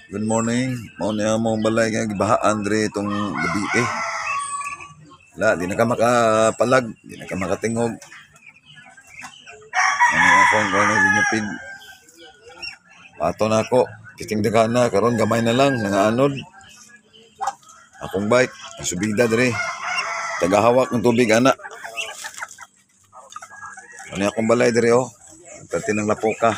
Good morning. Mao niya mong balay nga gibahaan diri itong gabi eh. Di na ka makapalag, di na ka makatingog. Ano akong gano'n ginyapig. Pato na ako, kitingdagan na, karon gamay na lang, nangaanod. Akong bike, subida diri. Tagahawak ng tubig, ana. Ano akong balay diri oh. Pati ng lapoka.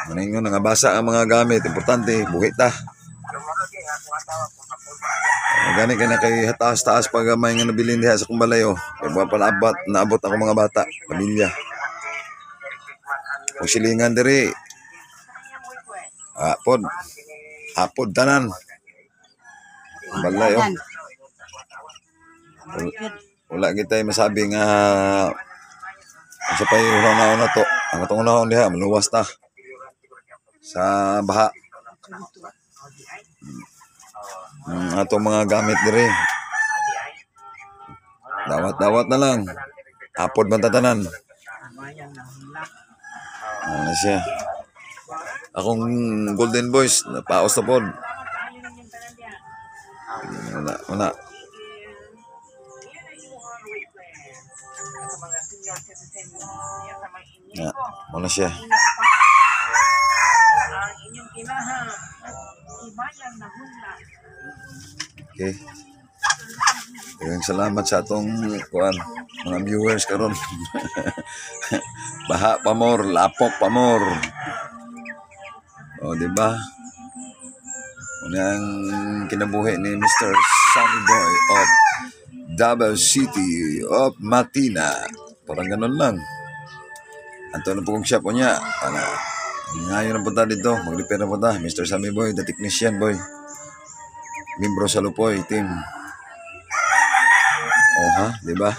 Ano yun, nangabasa ang mga gamit. Importante, buhit ta. Gani ka na kay taas-taas pag may nga nabilin diha sa akong balay oh. Kaya naabot ako mga bata, pamilya. Kung silingan diri. Hapod tanan. Balay oh. Wala kita masabi nga sa pay una to. Ang atong unahon diha maluwas ta sa baha. Atong mga gamit diri. Dawat na lang. Hapod man tatanan. Ano siya? Akong Golden Boys napaos na pod. Wala. Wala siya. Okay. Kayong salamat sa atong mga viewers karon. Baha pa more, lapok pa more. O, di ba? Unang kinabuhi ni Mr. Sunny Boy of Davao City of Matina. Parang ganun lang. Anto na po kong shop po niya. Ngayon na punta dito. Mag-repair na punta. Mr. Sunny Boy, the technician boy. Membro sa Lupoy team. Oh ha, di ba?